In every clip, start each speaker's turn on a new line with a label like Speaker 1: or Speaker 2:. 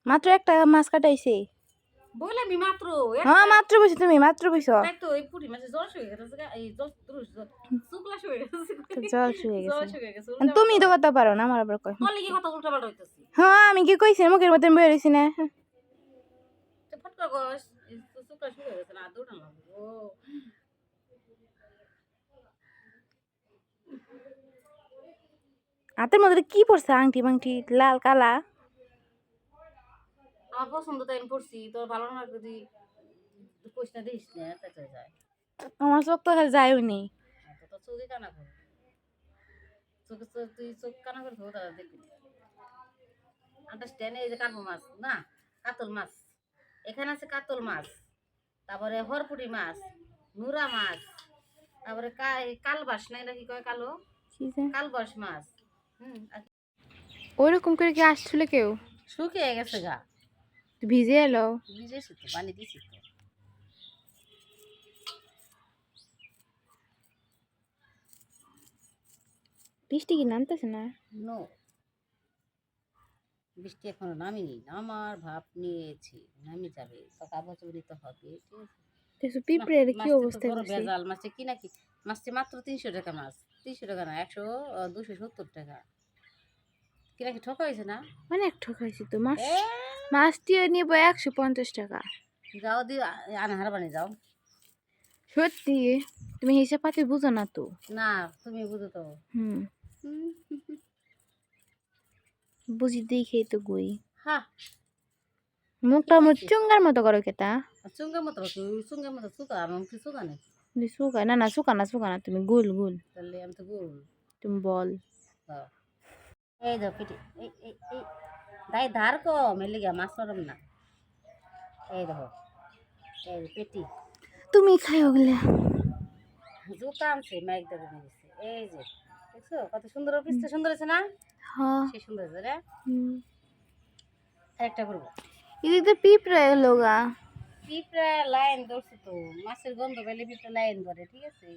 Speaker 1: মাত্র একটা মাছ কাটাইছে
Speaker 2: বলে আমি মাত্র
Speaker 1: হ্যাঁ মাত্র বইছো তুমি মাত্র বইছো
Speaker 2: তাই তো এই পুরি মাছে জল শুয়ে গেছে এই জল শুকলা শুয়ে গেছে
Speaker 1: জল শুয়ে
Speaker 2: জল
Speaker 1: গেছে
Speaker 2: শুয়ে গেছে
Speaker 1: তুমি তো কথা পারো না আমার আবার কয়
Speaker 2: বলে কি কথা উল্টা পাল্টা হইতাছি
Speaker 1: হ্যাঁ আমি কি কইছি মুখের মধ্যে বের হইছি না
Speaker 2: তো ফটকা গস শুকলা শুয়ে গেছে না দৌড়া না ও
Speaker 1: হাতের মধ্যে কি পড়ছে আংটি মাংটি লাল কালা
Speaker 2: আমার পছন্দ তাই আমি পড়ছি তোর ভালো না যদি কোশ্চেন দিস না তাতে যায়
Speaker 1: আমার চোখ তো যায়ও নি
Speaker 2: তো চোখে কানা করে চোখে তুই চোখ কানা করে ধো তারা দেখবি আন্ডারস্ট্যান্ড এই যে কার্পো মাছ না কাতল মাছ এখানে আছে কাতল মাছ তারপরে হরপুটি মাছ নুরা মাছ তারপরে কালবাস নাই নাকি কয় কালো কালবাস মাছ
Speaker 1: ওইরকম করে কি আসছিল কেউ
Speaker 2: শুকিয়ে গেছে গা
Speaker 1: ভিজে এলো
Speaker 2: ভিজেছি তো পানি দিছি তো
Speaker 1: বৃষ্টি কি নামতেছে না
Speaker 2: নো বৃষ্টি এখনো নামিনি নামার ভাব নিয়েছি নামি যাবে কাগজ নিতে হবে ঠিক আছে
Speaker 1: পিঁপড়ের কি অবস্থা
Speaker 2: ভেজাল মাছটা কি নাকি মাছটি মাত্র 300 টাকা মাছ 300 টাকা না 270 টাকা কি নাকি ঠকা হয়েছে না
Speaker 1: অনেক ঠকাইছি তো মাছটি নিব 150 টাকা
Speaker 2: যাও দি আনহার বানি যাও
Speaker 1: সত্যি তুমি হিসাব পাতি বুঝো না তো
Speaker 2: না তুমি বুঝো তো
Speaker 1: বুঝি দেখেই তো গই
Speaker 2: হ্যাঁ
Speaker 1: মুখটা আমার চুঙ্গার মতো করো কেতা
Speaker 2: চুঙ্গার মতো চুকা আমার কি চুকা নেই
Speaker 1: সুকা না না সুকা না তুমি গোল গোল
Speaker 2: তাহলে আমি তো গোল
Speaker 1: তুমি বল
Speaker 2: এই দাও পেটি এই এই এই দাই ধার কম এলে গিয়া মাছ নরম না এই দেখো এই পেটি
Speaker 1: তুমি খাই ওগুলা
Speaker 2: জুতা আনছে মাইক ধরে নিয়েছে এই যে দেখছো কত সুন্দর পিসটা সুন্দর আছে না
Speaker 1: হ্যাঁ
Speaker 2: সে সুন্দর আছে রে একটা করবো
Speaker 1: এদিকে তো পিঁপড়া এলো গা
Speaker 2: পিঁপড়া লাইন ধরছে তো মাছের গন্ধ পেলে পিঁপড়া লাইন ধরে ঠিক আছে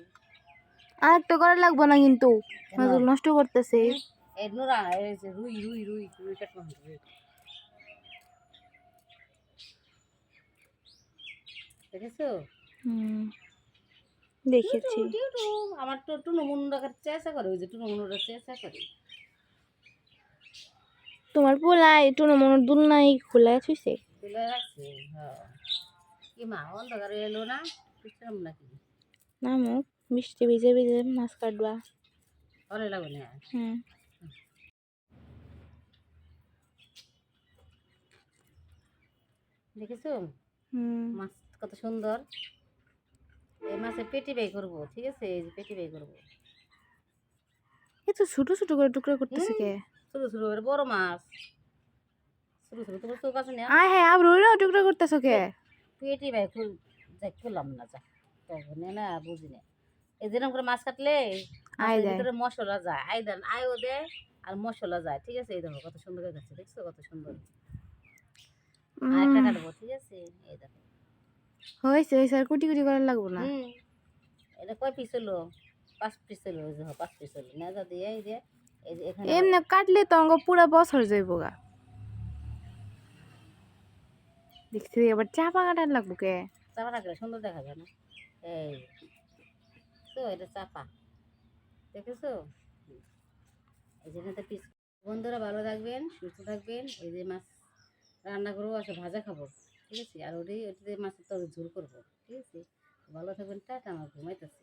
Speaker 1: আর একটা করা লাগবো না কিন্তু মাছগুলো নষ্ট করতেছে
Speaker 2: এই নোরা এই যে রুই রুই রুই রুই কাটবো দেখেছো
Speaker 1: দেখেছি
Speaker 2: আমার তো টুনো মুন্ডাকার চেষ্টা করে ওই যে টুনো মুন্ডার চেষ্টা করে
Speaker 1: তোমার পোলাই টুনো মনোর দুল নাই খোলা থুইছে
Speaker 2: খুলে রাখছে হ্যাঁ কি মা অন্ধকার এলো না বুঝলাম নাকি
Speaker 1: না মুখ মিষ্টি ভিজে ভিজে মাছ কাটবা
Speaker 2: ভালো লাগবে না দেখেছো মাছ কত সুন্দর এই মাছের পেটি বাই করবো ঠিক আছে এই যে পেটি বাই করবো
Speaker 1: এত ছোট ছোট করে টুকরা করতেছে কে
Speaker 2: ছোট ছোট করে বড় মাছ ছোট ছোট তোমার চোখ আছে না
Speaker 1: আয় হ্যাঁ আবার ওইটাও টুকরা করতেছো কে
Speaker 2: পেটি বাই খুললাম না যা না বুঝি না এই যেরকম করে মাছ কাটলে ভিতরে মশলা যায় আয়ও দেয় আর মশলা যায় ঠিক আছে এই দেখো কত সুন্দর হয়ে গেছে দেখছো কত সুন্দর আর একটা কাটবো ঠিক আছে এই দেখো
Speaker 1: হয়েছে আর কুটি কুটি করার লাগবো না
Speaker 2: এটা কয় পিস হলো 5 পিস হলো 5 পিস হলো না যদি এই যে এখানে
Speaker 1: এমনি কাটলে তো আমাকে পুরো বছর যাইব গা দেখছি এবার চাপা কাটার লাগবো কে
Speaker 2: চাপা রাখলে সুন্দর দেখা যায় না এই তো এটা চাপা দেখেছো এই যে পিস বন্ধুরা ভালো থাকবেন সুস্থ থাকবেন এই যে মাছ রান্না করবো আছে ভাজা খাবো ঠিক আছে আর ওটাতে মাছের তরকারি ঝোল করবো ঠিক আছে ভালো থাকবেন টাটা আমার ঘুমাইতেছি